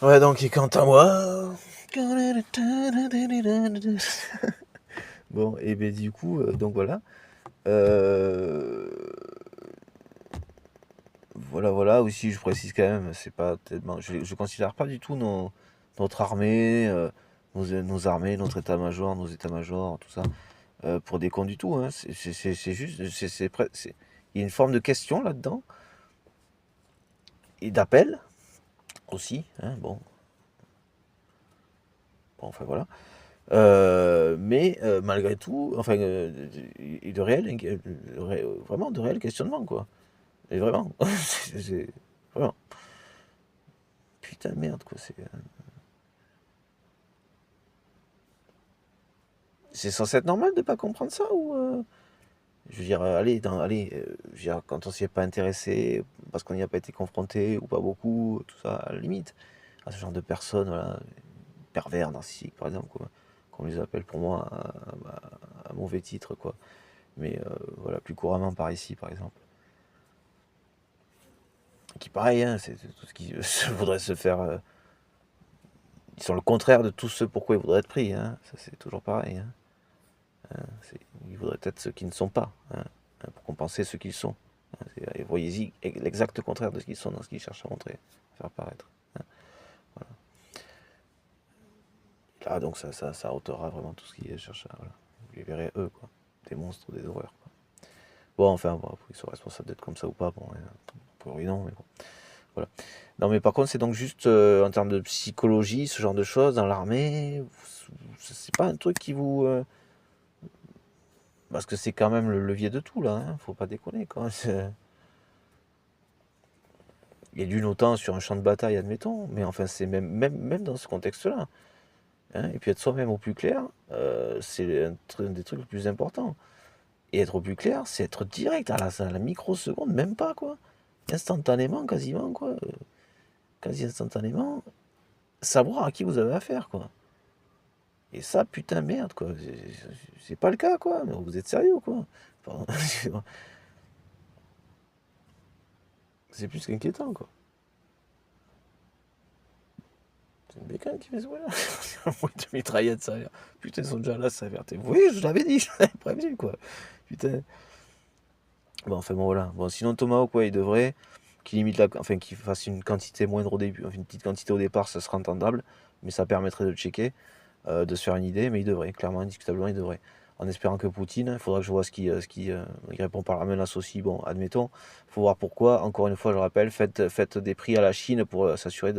Ouais, donc quant à moi. Bon, et ben du coup, donc voilà. Euh, voilà, aussi, je précise quand même, c'est pas tellement. Je considère pas du tout notre armée, nos armées, notre état-major, nos états-majors, tout ça, pour des cons du tout. Hein. C'est juste. Il y a une forme de question là-dedans, et d'appel aussi. Hein, bon, enfin voilà. Mais malgré tout, enfin, de réel, vraiment de réel questionnement, quoi. Et vraiment, vraiment, putain de merde, quoi. C'est censé être normal de pas comprendre ça ou je veux dire, je veux dire, quand on s'y est pas intéressé, parce qu'on n'y a pas été confronté ou pas beaucoup, tout ça, à la limite, à ce genre de personnes, voilà, pervers, narcissiques, par exemple, quoi, qu'on les appelle pour moi à mauvais titre, quoi. Mais voilà, plus couramment par ici, par exemple. Qui pareil, hein, c'est tout ce qui voudrait se faire. Ils sont le contraire de tout ce pourquoi ils voudraient être pris. Hein. Ça, c'est toujours pareil. Hein. Ils voudraient être ceux qui ne sont pas, hein, pour compenser ce qu'ils sont. Hein. Voyez-y l'exact contraire de ce qu'ils sont dans ce qu'ils cherchent à montrer, à faire paraître. Hein. Voilà. Là, donc ça ôtera vraiment tout ce qu'ils cherchent à. Voilà. Vous les verrez eux, quoi. Des monstres, des horreurs. Quoi. Bon, enfin, bon, ils sont responsables d'être comme ça ou pas. Bon, oui, non, mais bon. Voilà. Non, mais par contre, c'est donc juste en termes de psychologie, ce genre de choses, dans l'armée, c'est pas un truc qui vous. Parce que c'est quand même le levier de tout, là, hein, faut pas déconner, quoi. Il y a d'une autant sur un champ de bataille, admettons, mais enfin, c'est même dans ce contexte-là. Hein, et puis être soi-même au plus clair, c'est un des trucs les plus importants. Et être au plus clair, c'est être direct à la microseconde, même pas, quoi. Instantanément, quasiment, quoi. Quasi instantanément, savoir à qui vous avez affaire, quoi. Et ça, putain, merde, quoi. C'est pas le cas, quoi. Mais vous êtes sérieux, quoi. Pardon. C'est plus qu'inquiétant, quoi. C'est une bécane qui fait ce bruit-là. Un bruit de mitraillette, ça a l'air. Putain, ils sont déjà là, ça a l'air. Oui, je l'avais dit, je l'avais prévenu, quoi. Putain. Bon, enfin, bon, voilà. Bon, sinon, Tomahawk, ouais, il devrait. Qu'il limite enfin, qu'il fasse une quantité moindre au début. Enfin, une petite quantité au départ, ça sera entendable. Mais ça permettrait de checker, de se faire une idée. Mais il devrait, clairement, indiscutablement, il devrait. En espérant que Poutine, il faudra que je vois il répond par la menace aussi. Bon, admettons, il faut voir pourquoi. Encore une fois, je rappelle, faites des prix à la Chine pour s'assurer